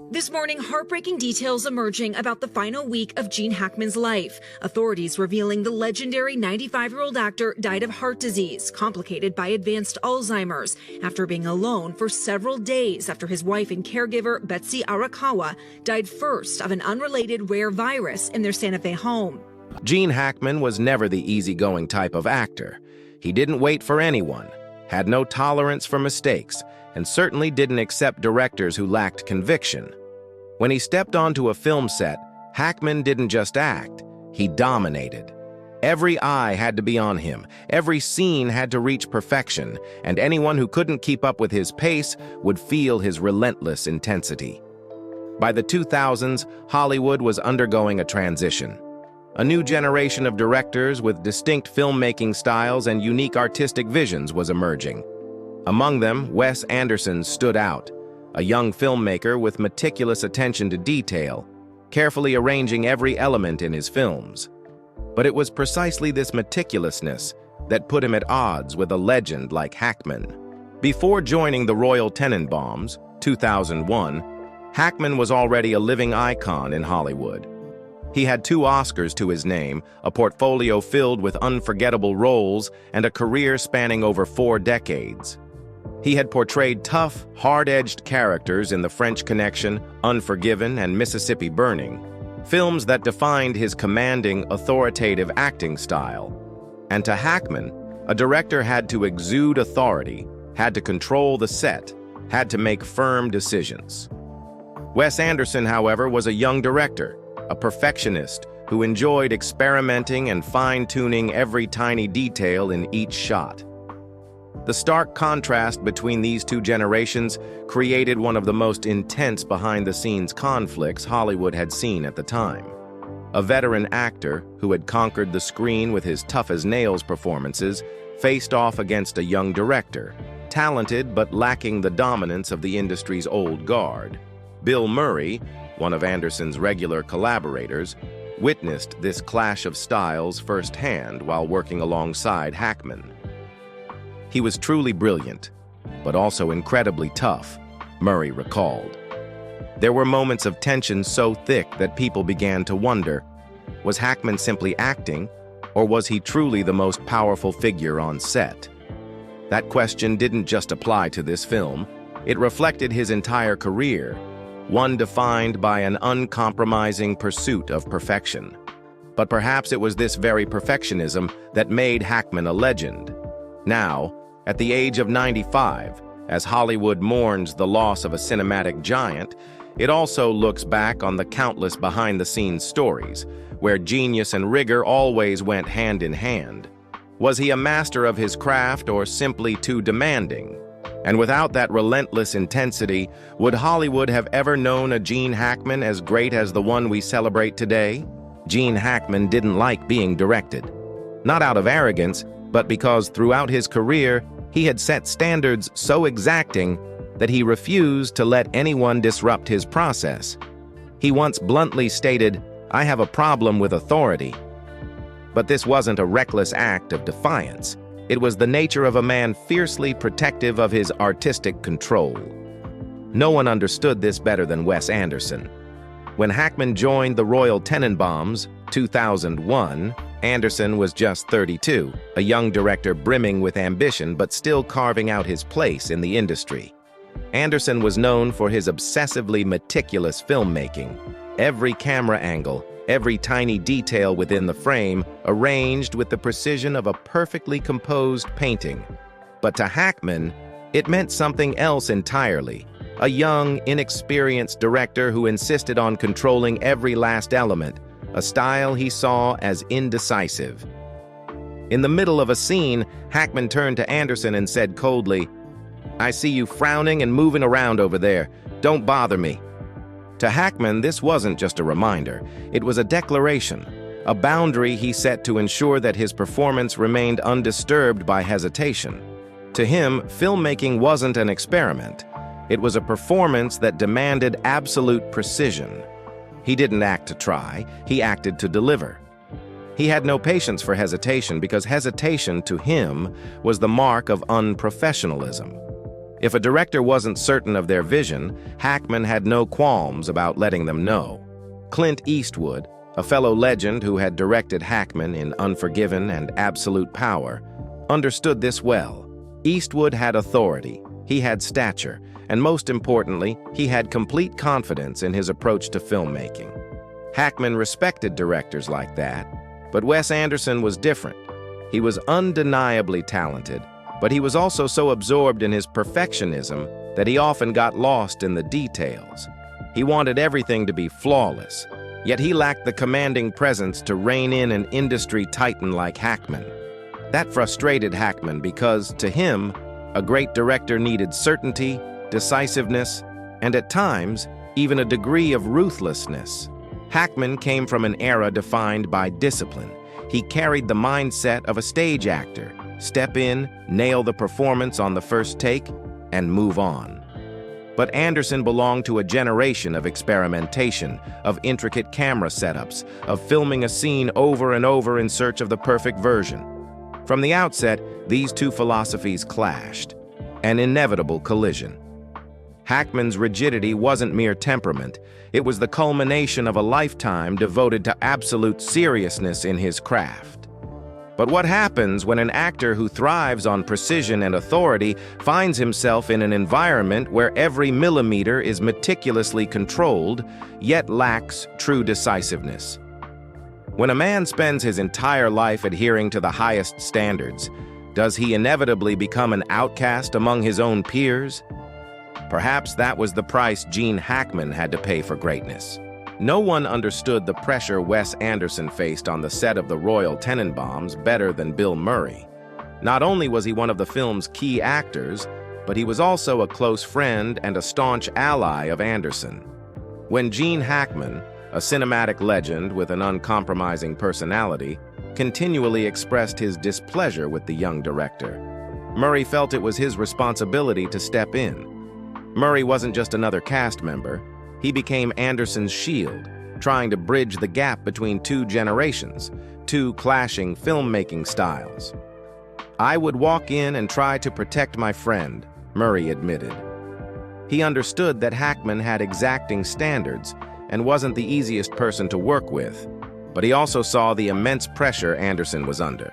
This morning, heartbreaking details emerging about the final week of Gene Hackman's life. Authorities revealing the legendary 95-year-old actor died of heart disease, complicated by advanced Alzheimer's, after being alone for several days after his wife and caregiver, Betsy Arakawa, died first of an unrelated rare virus in their Santa Fe home. Gene Hackman was never the easygoing type of actor. He didn't wait for anyone, had no tolerance for mistakes, and certainly didn't accept directors who lacked conviction. When he stepped onto a film set, Hackman didn't just act, he dominated. Every eye had to be on him, every scene had to reach perfection, and anyone who couldn't keep up with his pace would feel his relentless intensity. By the 2000s, Hollywood was undergoing a transition. A new generation of directors with distinct filmmaking styles and unique artistic visions was emerging. Among them, Wes Anderson stood out, a young filmmaker with meticulous attention to detail, carefully arranging every element in his films. But it was precisely this meticulousness that put him at odds with a legend like Hackman. Before joining the Royal Tenenbaums, 2001, Hackman was already a living icon in Hollywood. He had 2 Oscars to his name, a portfolio filled with unforgettable roles, and a career spanning over 4 decades. He had portrayed tough, hard-edged characters in The French Connection, Unforgiven, and Mississippi Burning, films that defined his commanding, authoritative acting style. And to Hackman, a director had to exude authority, had to control the set, had to make firm decisions. Wes Anderson, however, was a young director, a perfectionist who enjoyed experimenting and fine-tuning every tiny detail in each shot. The stark contrast between these 2 generations created one of the most intense behind-the-scenes conflicts Hollywood had seen at the time. A veteran actor who had conquered the screen with his tough-as-nails performances faced off against a young director, talented but lacking the dominance of the industry's old guard. Bill Murray, one of Anderson's regular collaborators, witnessed this clash of styles firsthand while working alongside Hackman. He was truly brilliant, but also incredibly tough, Murray recalled. There were moments of tension so thick that people began to wonder, was Hackman simply acting, or was he truly the most powerful figure on set? That question didn't just apply to this film, it reflected his entire career, one defined by an uncompromising pursuit of perfection. But perhaps it was this very perfectionism that made Hackman a legend. Now, at the age of 95, as Hollywood mourns the loss of a cinematic giant, it also looks back on the countless behind-the-scenes stories, where genius and rigor always went hand in hand. Was he a master of his craft or simply too demanding? And without that relentless intensity, would Hollywood have ever known a Gene Hackman as great as the one we celebrate today? Gene Hackman didn't like being directed. Not out of arrogance, but because throughout his career, he had set standards so exacting that he refused to let anyone disrupt his process. He once bluntly stated, "I have a problem with authority." But this wasn't a reckless act of defiance. It was the nature of a man fiercely protective of his artistic control. No one understood this better than Wes Anderson. When Hackman joined the Royal Tenenbaums, 2001, Anderson was just 32, a young director brimming with ambition but still carving out his place in the industry. Anderson was known for his obsessively meticulous filmmaking. Every camera angle, every tiny detail within the frame, arranged with the precision of a perfectly composed painting. But to Hackman, it meant something else entirely. A young, inexperienced director who insisted on controlling every last element, a style he saw as indecisive. In the middle of a scene, Hackman turned to Anderson and said coldly, "I see you frowning and moving around over there. Don't bother me." To Hackman, this wasn't just a reminder. It was a declaration, a boundary he set to ensure that his performance remained undisturbed by hesitation. To him, filmmaking wasn't an experiment. It was a performance that demanded absolute precision. He didn't act to try, he acted to deliver. He had no patience for hesitation because hesitation, to him, was the mark of unprofessionalism. If a director wasn't certain of their vision, Hackman had no qualms about letting them know. Clint Eastwood, a fellow legend who had directed Hackman in Unforgiven and Absolute Power, understood this well. Eastwood had authority, he had stature, and most importantly, he had complete confidence in his approach to filmmaking. Hackman respected directors like that, but Wes Anderson was different. He was undeniably talented, but he was also so absorbed in his perfectionism that he often got lost in the details. He wanted everything to be flawless, yet he lacked the commanding presence to rein in an industry titan like Hackman. That frustrated Hackman because, to him, a great director needed certainty, decisiveness, and at times, even a degree of ruthlessness. Hackman came from an era defined by discipline. He carried the mindset of a stage actor: step in, nail the performance on the first take, and move on. But Anderson belonged to a generation of experimentation, of intricate camera setups, of filming a scene over and over in search of the perfect version. From the outset, these two philosophies clashed, an inevitable collision. Hackman's rigidity wasn't mere temperament, it was the culmination of a lifetime devoted to absolute seriousness in his craft. But what happens when an actor who thrives on precision and authority finds himself in an environment where every millimeter is meticulously controlled, yet lacks true decisiveness? When a man spends his entire life adhering to the highest standards, does he inevitably become an outcast among his own peers? Perhaps that was the price Gene Hackman had to pay for greatness. No one understood the pressure Wes Anderson faced on the set of the Royal Tenenbaums better than Bill Murray. Not only was he one of the film's key actors, but he was also a close friend and a staunch ally of Anderson. When Gene Hackman, a cinematic legend with an uncompromising personality, continually expressed his displeasure with the young director, Murray felt it was his responsibility to step in. Murray wasn't just another cast member. He became Anderson's shield, trying to bridge the gap between two generations, two clashing filmmaking styles. "I would walk in and try to protect my friend," Murray admitted. He understood that Hackman had exacting standards and wasn't the easiest person to work with, but he also saw the immense pressure Anderson was under.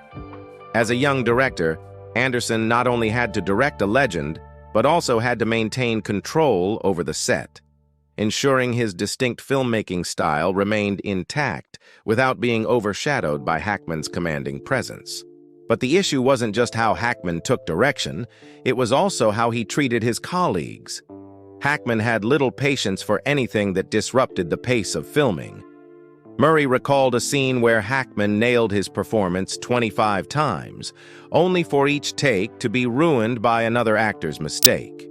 As a young director, Anderson not only had to direct a legend, but also had to maintain control over the set, ensuring his distinct filmmaking style remained intact without being overshadowed by Hackman's commanding presence. But the issue wasn't just how Hackman took direction, it was also how he treated his colleagues. Hackman had little patience for anything that disrupted the pace of filming. Murray recalled a scene where Hackman nailed his performance 25 times, only for each take to be ruined by another actor's mistake.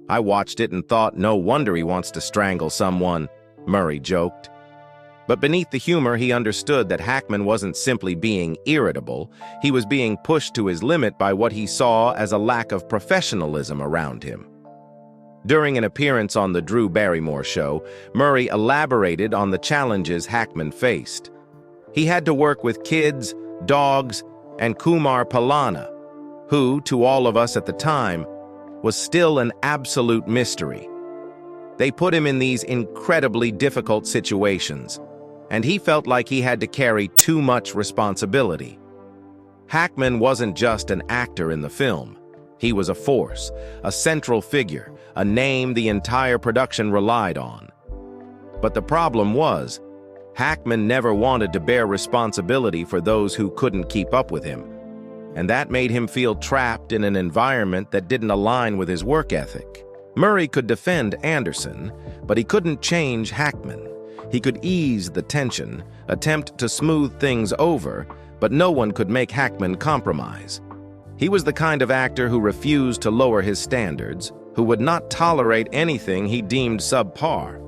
"I watched it and thought, no wonder he wants to strangle someone," Murray joked. But beneath the humor, he understood that Hackman wasn't simply being irritable, he was being pushed to his limit by what he saw as a lack of professionalism around him. During an appearance on The Drew Barrymore Show, Murray elaborated on the challenges Hackman faced. He had to work with kids, dogs, and Kumar Pallana, who, to all of us at the time, was still an absolute mystery. They put him in these incredibly difficult situations, and he felt like he had to carry too much responsibility. Hackman wasn't just an actor in the film. He was a force, a central figure, a name the entire production relied on. But the problem was, Hackman never wanted to bear responsibility for those who couldn't keep up with him, and that made him feel trapped in an environment that didn't align with his work ethic. Murray could defend Anderson, but he couldn't change Hackman. He could ease the tension, attempt to smooth things over, but no one could make Hackman compromise. He was the kind of actor who refused to lower his standards, who would not tolerate anything he deemed subpar.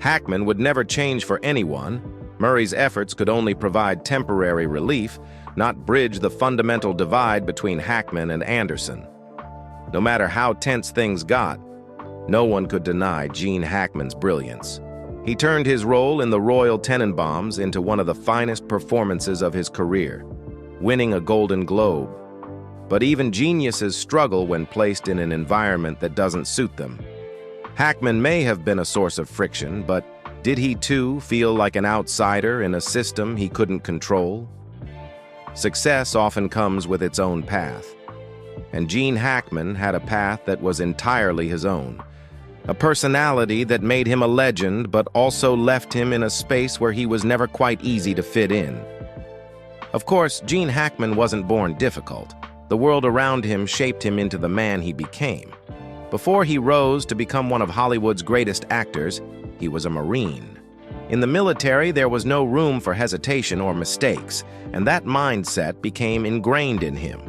Hackman would never change for anyone. Murray's efforts could only provide temporary relief, not bridge the fundamental divide between Hackman and Anderson. No matter how tense things got, no one could deny Gene Hackman's brilliance. He turned his role in the Royal Tenenbaums into one of the finest performances of his career, winning a Golden Globe. but even geniuses struggle when placed in an environment that doesn't suit them. Hackman may have been a source of friction, but did he too feel like an outsider in a system he couldn't control? Success often comes with its own path, and Gene Hackman had a path that was entirely his own. A personality that made him a legend, but also left him in a space where he was never quite easy to fit in. Of course, Gene Hackman wasn't born difficult. The world around him shaped him into the man he became. Before he rose to become one of Hollywood's greatest actors, he was a Marine. In the military, there was no room for hesitation or mistakes, and that mindset became ingrained in him.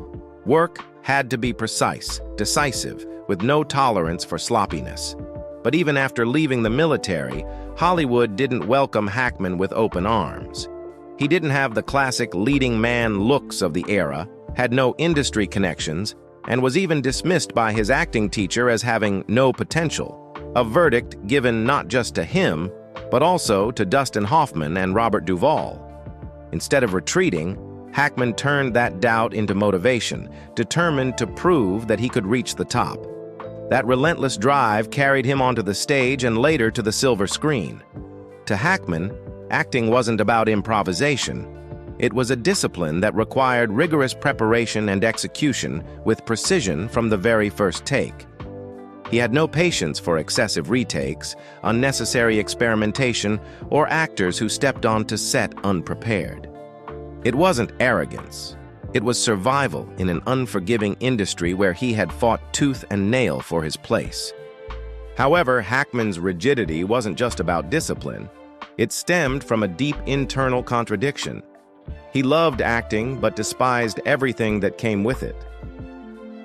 Work had to be precise, decisive, with no tolerance for sloppiness. But even after leaving the military, Hollywood didn't welcome Hackman with open arms. He didn't have the classic leading man looks of the era, had no industry connections, and was even dismissed by his acting teacher as having no potential, a verdict given not just to him, but also to Dustin Hoffman and Robert Duvall. Instead of retreating, Hackman turned that doubt into motivation, determined to prove that he could reach the top. That relentless drive carried him onto the stage and later to the silver screen. To Hackman, acting wasn't about improvisation. It was a discipline that required rigorous preparation and execution with precision from the very first take. He had no patience for excessive retakes, unnecessary experimentation, or actors who stepped onto set unprepared. It wasn't arrogance. It was survival in an unforgiving industry where he had fought tooth and nail for his place. However, Hackman's rigidity wasn't just about discipline. It stemmed from a deep internal contradiction. He loved acting, but despised everything that came with it.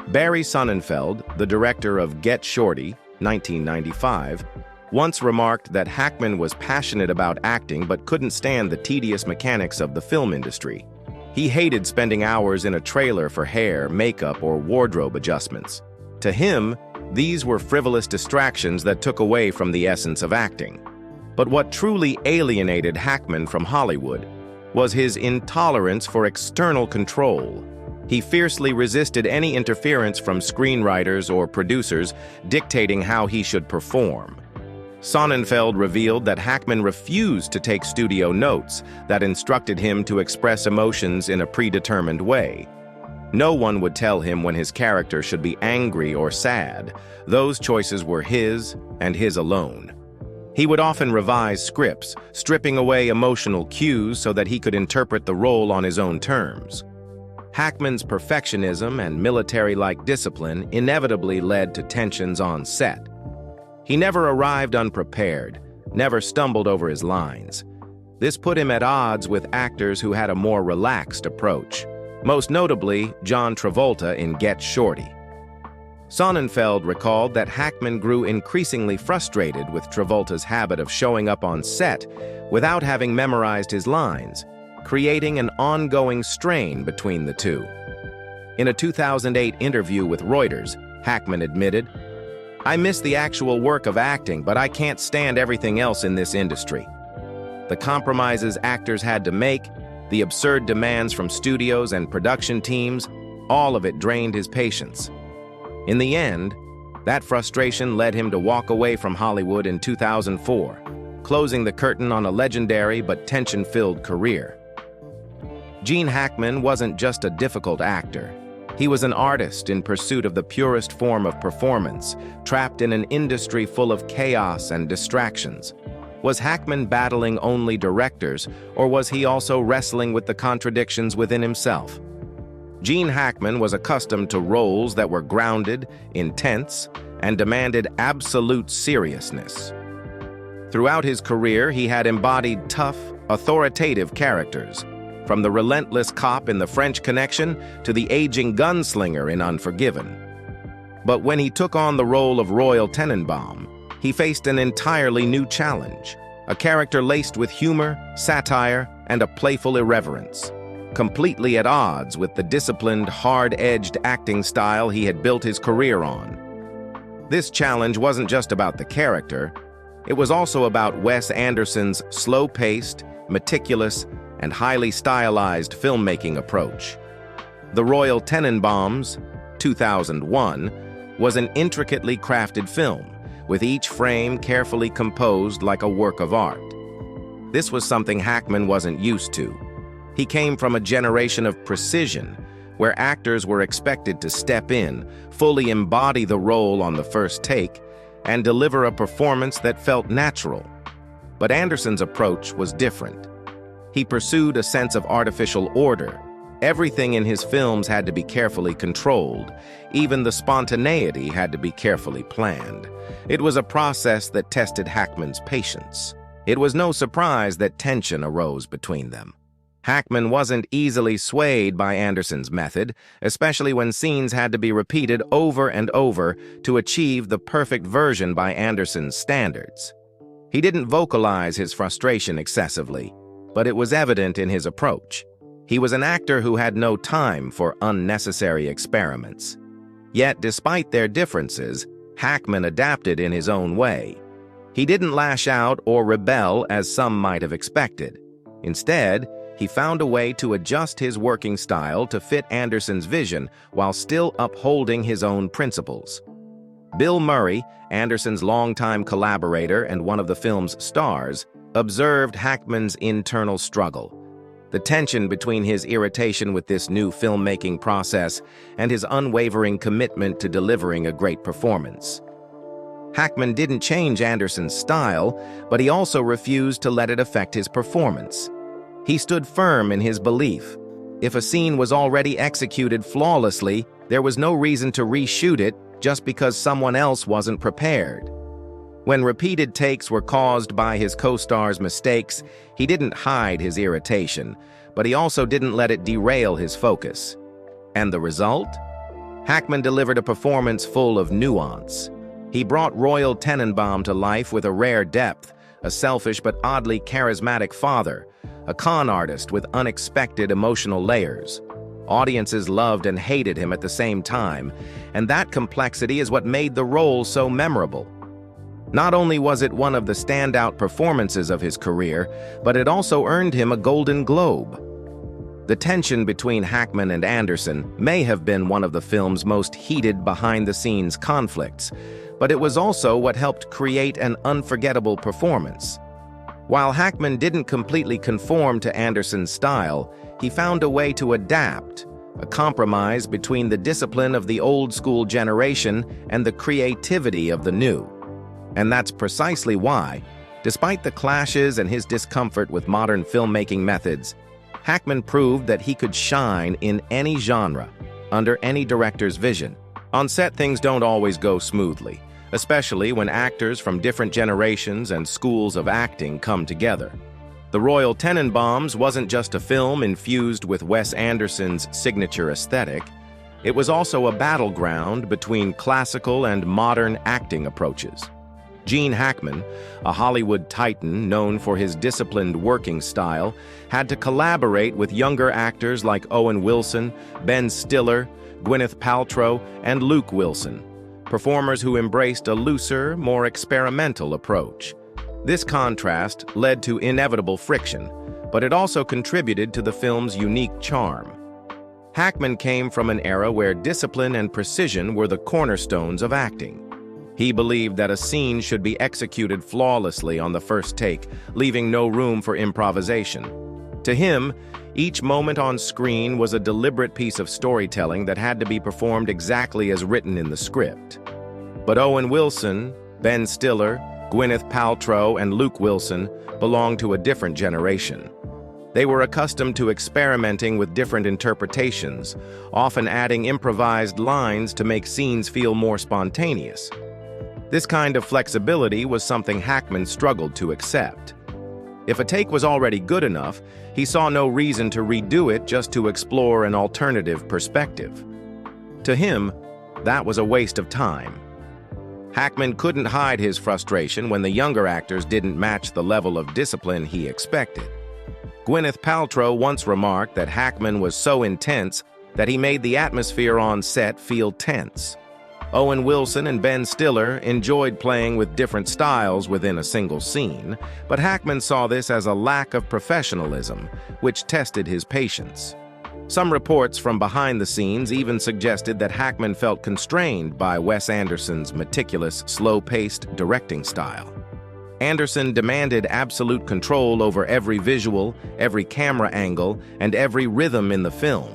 Barry Sonnenfeld, the director of Get Shorty, 1995, once remarked that Hackman was passionate about acting but couldn't stand the tedious mechanics of the film industry. He hated spending hours in a trailer for hair, makeup, or wardrobe adjustments. To him, these were frivolous distractions that took away from the essence of acting. But what truly alienated Hackman from Hollywood was his intolerance for external control. He fiercely resisted any interference from screenwriters or producers dictating how he should perform. Sonnenfeld revealed that Hackman refused to take studio notes that instructed him to express emotions in a predetermined way. No one would tell him when his character should be angry or sad. Those choices were his and his alone. He would often revise scripts, stripping away emotional cues so that he could interpret the role on his own terms. Hackman's perfectionism and military-like discipline inevitably led to tensions on set. He never arrived unprepared, never stumbled over his lines. This put him at odds with actors who had a more relaxed approach, most notably John Travolta in Get Shorty. Sonnenfeld recalled that Hackman grew increasingly frustrated with Travolta's habit of showing up on set without having memorized his lines, creating an ongoing strain between the two. In a 2008 interview with Reuters, Hackman admitted, "I miss the actual work of acting, but I can't stand everything else in this industry. The compromises actors had to make, the absurd demands from studios and production teams, all of it drained his patience." In the end, that frustration led him to walk away from Hollywood in 2004, closing the curtain on a legendary but tension-filled career. Gene Hackman wasn't just a difficult actor. He was an artist in pursuit of the purest form of performance, trapped in an industry full of chaos and distractions. Was Hackman battling only directors, or was he also wrestling with the contradictions within himself? Gene Hackman was accustomed to roles that were grounded, intense, and demanded absolute seriousness. Throughout his career, he had embodied tough, authoritative characters, from the relentless cop in The French Connection to the aging gunslinger in Unforgiven. But when he took on the role of Royal Tenenbaum, he faced an entirely new challenge, a character laced with humor, satire, and a playful irreverence, completely at odds with the disciplined, hard-edged acting style he had built his career on. This challenge wasn't just about the character, it was also about Wes Anderson's slow-paced, meticulous, and highly stylized filmmaking approach. The Royal Tenenbaums, 2001, was an intricately crafted film, with each frame carefully composed like a work of art. This was something Hackman wasn't used to. He came from a generation of precision, where actors were expected to step in, fully embody the role on the first take, and deliver a performance that felt natural. But Anderson's approach was different. He pursued a sense of artificial order. Everything in his films had to be carefully controlled. Even the spontaneity had to be carefully planned. It was a process that tested Hackman's patience. It was no surprise that tension arose between them. Hackman wasn't easily swayed by Anderson's method, especially when scenes had to be repeated over and over to achieve the perfect version by Anderson's standards. He didn't vocalize his frustration excessively, but it was evident in his approach. He was an actor who had no time for unnecessary experiments. Yet, despite their differences, Hackman adapted in his own way. He didn't lash out or rebel as some might have expected. Instead, he found a way to adjust his working style to fit Anderson's vision while still upholding his own principles. Bill Murray, Anderson's longtime collaborator and one of the film's stars, observed Hackman's internal struggle. The tension between his irritation with this new filmmaking process and his unwavering commitment to delivering a great performance. Hackman didn't change Anderson's style, but he also refused to let it affect his performance. He stood firm in his belief. If a scene was already executed flawlessly, there was no reason to reshoot it just because someone else wasn't prepared. When repeated takes were caused by his co-star's mistakes, he didn't hide his irritation, but he also didn't let it derail his focus. And the result? Hackman delivered a performance full of nuance. He brought Royal Tenenbaum to life with a rare depth, a selfish but oddly charismatic father, a con artist with unexpected emotional layers. Audiences loved and hated him at the same time, and that complexity is what made the role so memorable. Not only was it one of the standout performances of his career, but it also earned him a Golden Globe. The tension between Hackman and Anderson may have been one of the film's most heated behind-the-scenes conflicts, but it was also what helped create an unforgettable performance. While Hackman didn't completely conform to Anderson's style, he found a way to adapt, a compromise between the discipline of the old-school generation and the creativity of the new. And that's precisely why, despite the clashes and his discomfort with modern filmmaking methods, Hackman proved that he could shine in any genre, under any director's vision. On set, things don't always go smoothly, especially when actors from different generations and schools of acting come together. The Royal Tenenbaums wasn't just a film infused with Wes Anderson's signature aesthetic. It was also a battleground between classical and modern acting approaches. Gene Hackman, a Hollywood titan known for his disciplined working style, had to collaborate with younger actors like Owen Wilson, Ben Stiller, Gwyneth Paltrow, and Luke Wilson, performers who embraced a looser, more experimental approach. This contrast led to inevitable friction, but it also contributed to the film's unique charm. Hackman came from an era where discipline and precision were the cornerstones of acting. He believed that a scene should be executed flawlessly on the first take, leaving no room for improvisation. To him, each moment on screen was a deliberate piece of storytelling that had to be performed exactly as written in the script. But Owen Wilson, Ben Stiller, Gwyneth Paltrow, and Luke Wilson belonged to a different generation. They were accustomed to experimenting with different interpretations, often adding improvised lines to make scenes feel more spontaneous. This kind of flexibility was something Hackman struggled to accept. If a take was already good enough, he saw no reason to redo it just to explore an alternative perspective. To him, that was a waste of time. Hackman couldn't hide his frustration when the younger actors didn't match the level of discipline he expected. Gwyneth Paltrow once remarked that Hackman was so intense that he made the atmosphere on set feel tense. Owen Wilson and Ben Stiller enjoyed playing with different styles within a single scene, but Hackman saw this as a lack of professionalism, which tested his patience. Some reports from behind the scenes even suggested that Hackman felt constrained by Wes Anderson's meticulous, slow-paced directing style. Anderson demanded absolute control over every visual, every camera angle, and every rhythm in the film,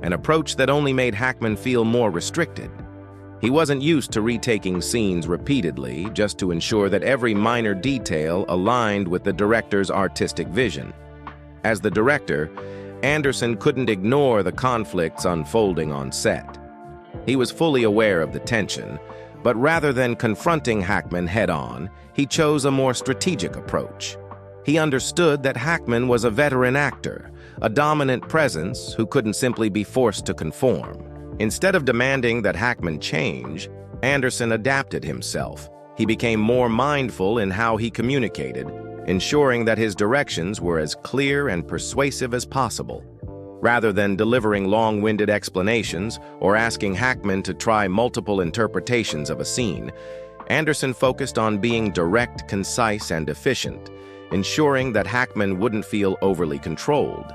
an approach that only made Hackman feel more restricted. He wasn't used to retaking scenes repeatedly just to ensure that every minor detail aligned with the director's artistic vision. As the director, Anderson couldn't ignore the conflicts unfolding on set. He was fully aware of the tension, but rather than confronting Hackman head-on, he chose a more strategic approach. He understood that Hackman was a veteran actor, a dominant presence who couldn't simply be forced to conform. Instead of demanding that Hackman change, Anderson adapted himself. He became more mindful in how he communicated, ensuring that his directions were as clear and persuasive as possible. Rather than delivering long-winded explanations or asking Hackman to try multiple interpretations of a scene, Anderson focused on being direct, concise, and efficient, ensuring that Hackman wouldn't feel overly controlled.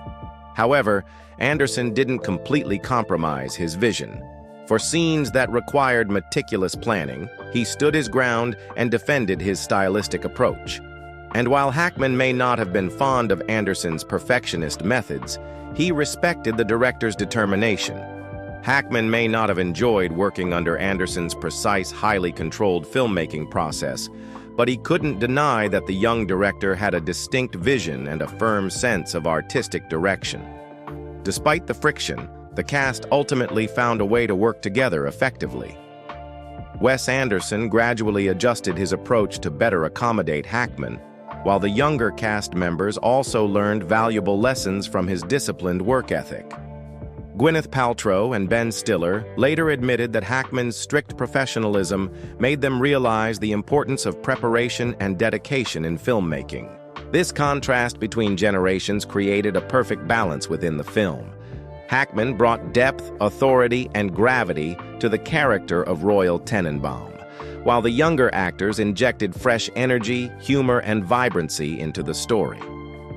However, Anderson didn't completely compromise his vision. For scenes that required meticulous planning, he stood his ground and defended his stylistic approach. And while Hackman may not have been fond of Anderson's perfectionist methods, he respected the director's determination. Hackman may not have enjoyed working under Anderson's precise, highly controlled filmmaking process, but he couldn't deny that the young director had a distinct vision and a firm sense of artistic direction. Despite the friction, the cast ultimately found a way to work together effectively. Wes Anderson gradually adjusted his approach to better accommodate Hackman, while the younger cast members also learned valuable lessons from his disciplined work ethic. Gwyneth Paltrow and Ben Stiller later admitted that Hackman's strict professionalism made them realize the importance of preparation and dedication in filmmaking. This contrast between generations created a perfect balance within the film. Hackman brought depth, authority, and gravity to the character of Royal Tenenbaum, while the younger actors injected fresh energy, humor, and vibrancy into the story.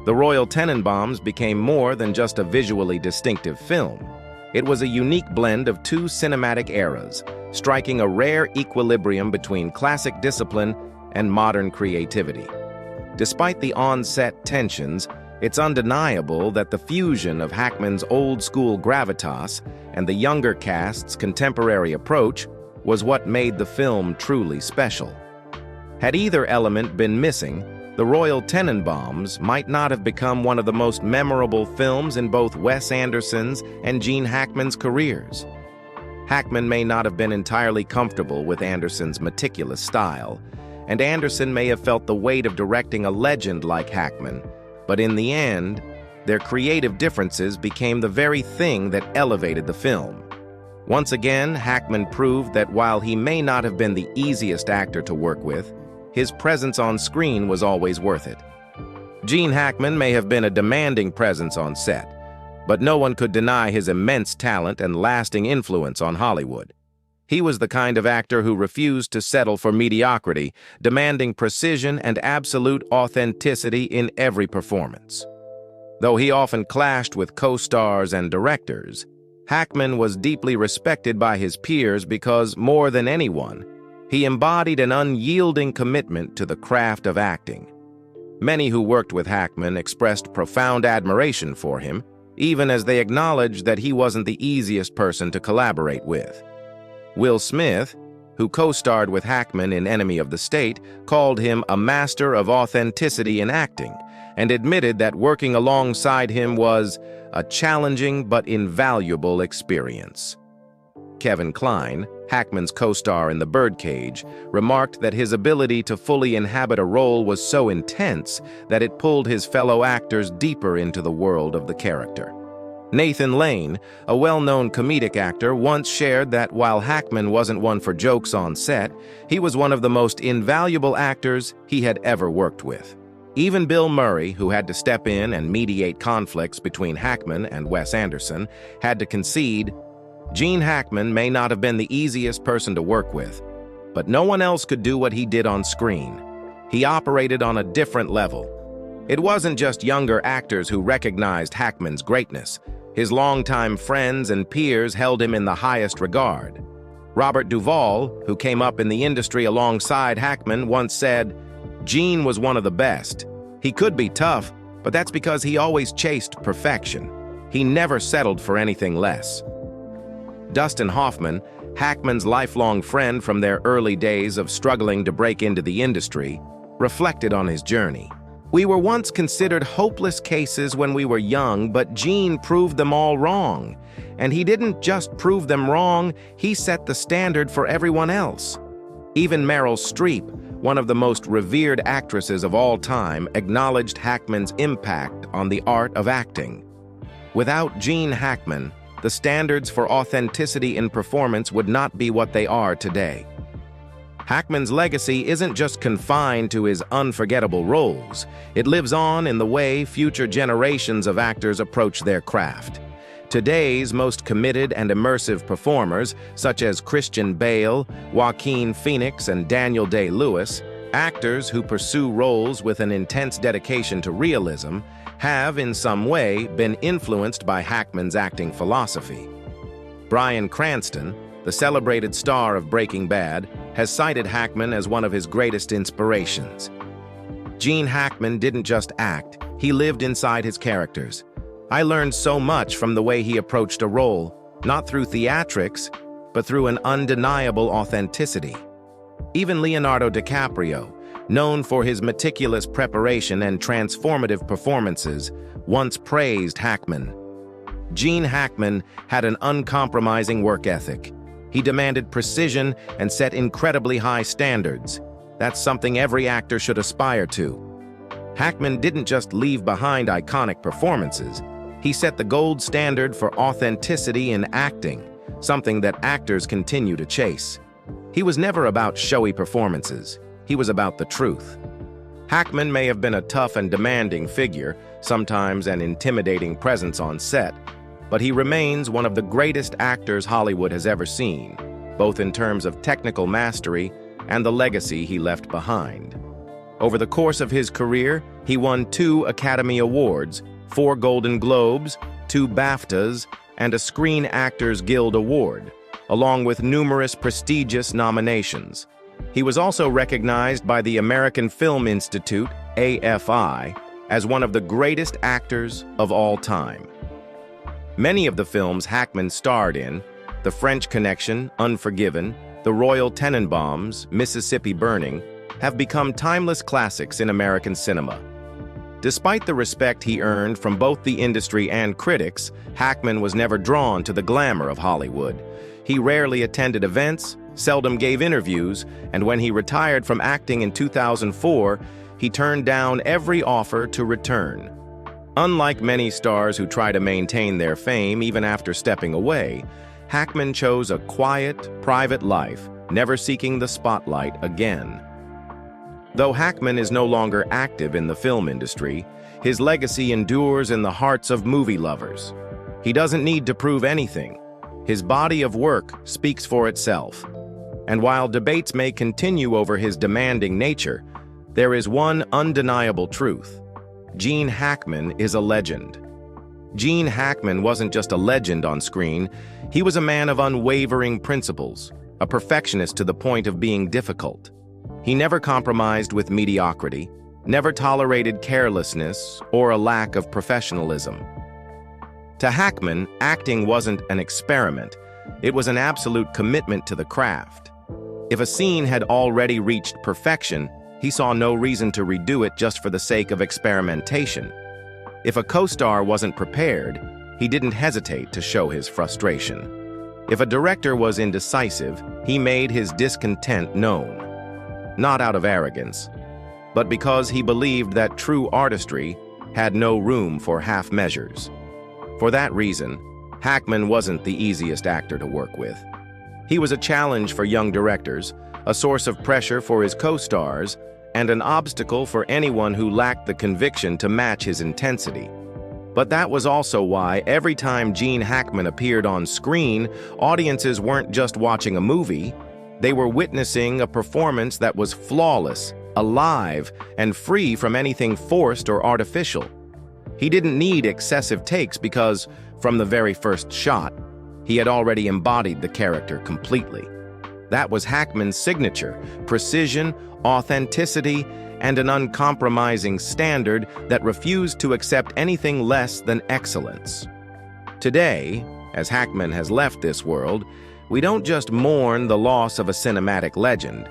The Royal Tenenbaums became more than just a visually distinctive film. It was a unique blend of two cinematic eras, striking a rare equilibrium between classic discipline and modern creativity. Despite the on-set tensions, it's undeniable that the fusion of Hackman's old-school gravitas and the younger cast's contemporary approach was what made the film truly special. Had either element been missing, The Royal Tenenbaums might not have become one of the most memorable films in both Wes Anderson's and Gene Hackman's careers. Hackman may not have been entirely comfortable with Anderson's meticulous style, and Anderson may have felt the weight of directing a legend like Hackman, but in the end, their creative differences became the very thing that elevated the film. Once again, Hackman proved that while he may not have been the easiest actor to work with, his presence on screen was always worth it. Gene Hackman may have been a demanding presence on set, but no one could deny his immense talent and lasting influence on Hollywood. He was the kind of actor who refused to settle for mediocrity, demanding precision and absolute authenticity in every performance. Though he often clashed with co-stars and directors, Hackman was deeply respected by his peers because, more than anyone, he embodied an unyielding commitment to the craft of acting. Many who worked with Hackman expressed profound admiration for him, even as they acknowledged that he wasn't the easiest person to collaborate with. Will Smith, who co-starred with Hackman in Enemy of the State, called him a master of authenticity in acting and admitted that working alongside him was a challenging but invaluable experience. Kevin Kline, Hackman's co-star in The Birdcage, remarked that his ability to fully inhabit a role was so intense that it pulled his fellow actors deeper into the world of the character. Nathan Lane, a well-known comedic actor, once shared that while Hackman wasn't one for jokes on set, he was one of the most invaluable actors he had ever worked with. Even Bill Murray, who had to step in and mediate conflicts between Hackman and Wes Anderson, had to concede, Gene Hackman may not have been the easiest person to work with, but no one else could do what he did on screen. He operated on a different level. It wasn't just younger actors who recognized Hackman's greatness. His longtime friends and peers held him in the highest regard. Robert Duvall, who came up in the industry alongside Hackman, once said, "Gene was one of the best. He could be tough, but that's because he always chased perfection. He never settled for anything less." Dustin Hoffman, Hackman's lifelong friend from their early days of struggling to break into the industry, reflected on his journey. "We were once considered hopeless cases when we were young, but Gene proved them all wrong. And he didn't just prove them wrong, he set the standard for everyone else." Even Meryl Streep, one of the most revered actresses of all time, acknowledged Hackman's impact on the art of acting. Without Gene Hackman, the standards for authenticity in performance would not be what they are today. Hackman's legacy isn't just confined to his unforgettable roles. It lives on in the way future generations of actors approach their craft. Today's most committed and immersive performers, such as Christian Bale, Joaquin Phoenix, and Daniel Day-Lewis, actors who pursue roles with an intense dedication to realism, have, in some way, been influenced by Hackman's acting philosophy. Bryan Cranston, the celebrated star of Breaking Bad, has cited Hackman as one of his greatest inspirations. Gene Hackman didn't just act, he lived inside his characters. "I learned so much from the way he approached a role, not through theatrics, but through an undeniable authenticity." Even Leonardo DiCaprio, known for his meticulous preparation and transformative performances, once praised Hackman. Gene Hackman had an uncompromising work ethic. He demanded precision and set incredibly high standards. That's something every actor should aspire to. Hackman didn't just leave behind iconic performances. He set the gold standard for authenticity in acting, something that actors continue to chase. He was never about showy performances. He was about the truth. Hackman may have been a tough and demanding figure, sometimes an intimidating presence on set, but he remains one of the greatest actors Hollywood has ever seen, both in terms of technical mastery and the legacy he left behind. Over the course of his career, he won 2 Academy Awards, 4 Golden Globes, 2 BAFTAs, and a Screen Actors Guild Award, along with numerous prestigious nominations. He was also recognized by the American Film Institute, AFI, as one of the greatest actors of all time. Many of the films Hackman starred in, The French Connection, Unforgiven, The Royal Tenenbaums, Mississippi Burning, have become timeless classics in American cinema. Despite the respect he earned from both the industry and critics, Hackman was never drawn to the glamour of Hollywood. He rarely attended events, seldom gave interviews, and when he retired from acting in 2004, he turned down every offer to return. Unlike many stars who try to maintain their fame even after stepping away, Hackman chose a quiet, private life, never seeking the spotlight again. Though Hackman is no longer active in the film industry, his legacy endures in the hearts of movie lovers. He doesn't need to prove anything. His body of work speaks for itself. And while debates may continue over his demanding nature, there is one undeniable truth. Gene Hackman is a legend. Gene Hackman wasn't just a legend on screen, he was a man of unwavering principles, a perfectionist to the point of being difficult. He never compromised with mediocrity, never tolerated carelessness or a lack of professionalism. To Hackman, acting wasn't an experiment, it was an absolute commitment to the craft. If a scene had already reached perfection, he saw no reason to redo it just for the sake of experimentation. If a co-star wasn't prepared, he didn't hesitate to show his frustration. If a director was indecisive, he made his discontent known. Not out of arrogance, but because he believed that true artistry had no room for half measures. For that reason, Hackman wasn't the easiest actor to work with. He was a challenge for young directors, a source of pressure for his co-stars, and an obstacle for anyone who lacked the conviction to match his intensity. But that was also why every time Gene Hackman appeared on screen, audiences weren't just watching a movie, they were witnessing a performance that was flawless, alive, and free from anything forced or artificial. He didn't need excessive takes because, from the very first shot, he had already embodied the character completely. That was Hackman's signature: precision, authenticity, and an uncompromising standard that refused to accept anything less than excellence. Today, as Hackman has left this world, we don't just mourn the loss of a cinematic legend.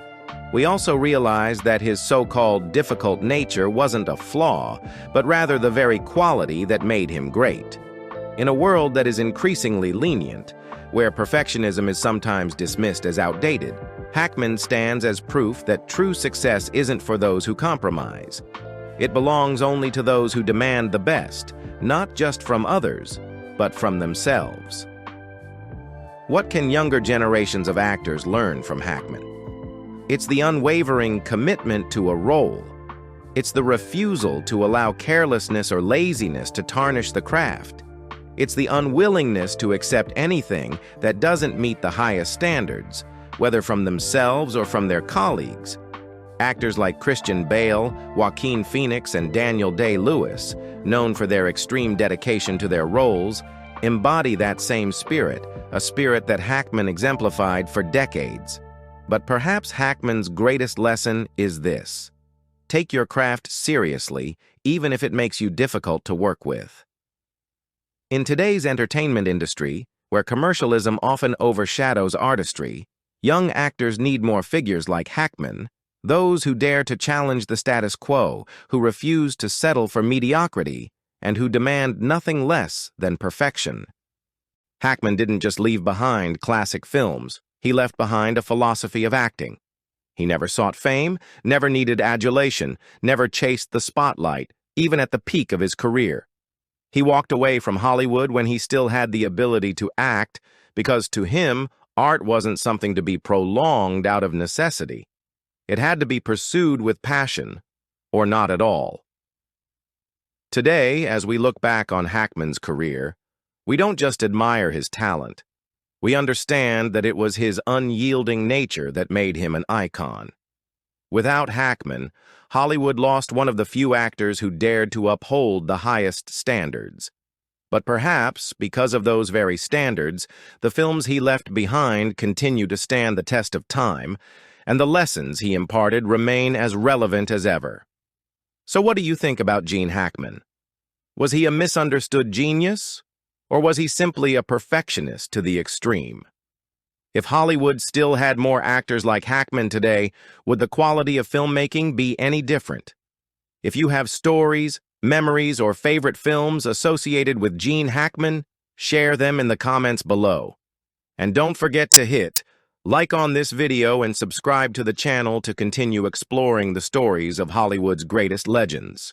We also realize that his so-called difficult nature wasn't a flaw, but rather the very quality that made him great. In a world that is increasingly lenient, where perfectionism is sometimes dismissed as outdated, Hackman stands as proof that true success isn't for those who compromise. It belongs only to those who demand the best, not just from others, but from themselves. What can younger generations of actors learn from Hackman? It's the unwavering commitment to a role. It's the refusal to allow carelessness or laziness to tarnish the craft. It's the unwillingness to accept anything that doesn't meet the highest standards, whether from themselves or from their colleagues. Actors like Christian Bale, Joaquin Phoenix, and Daniel Day-Lewis, known for their extreme dedication to their roles, embody that same spirit, a spirit that Hackman exemplified for decades. But perhaps Hackman's greatest lesson is this: take your craft seriously, even if it makes you difficult to work with. In today's entertainment industry, where commercialism often overshadows artistry, young actors need more figures like Hackman, those who dare to challenge the status quo, who refuse to settle for mediocrity, and who demand nothing less than perfection. Hackman didn't just leave behind classic films. He left behind a philosophy of acting. He never sought fame, never needed adulation, never chased the spotlight, even at the peak of his career. He walked away from Hollywood when he still had the ability to act, because to him, art wasn't something to be prolonged out of necessity. It had to be pursued with passion, or not at all. Today, as we look back on Hackman's career, we don't just admire his talent. We understand that it was his unyielding nature that made him an icon. Without Hackman, Hollywood lost one of the few actors who dared to uphold the highest standards. But perhaps, because of those very standards, the films he left behind continue to stand the test of time, and the lessons he imparted remain as relevant as ever. So what do you think about Gene Hackman? Was he a misunderstood genius? Or was he simply a perfectionist to the extreme? If Hollywood still had more actors like Hackman today, would the quality of filmmaking be any different? If you have stories, memories, or favorite films associated with Gene Hackman, share them in the comments below. And don't forget to hit like on this video and subscribe to the channel to continue exploring the stories of Hollywood's greatest legends.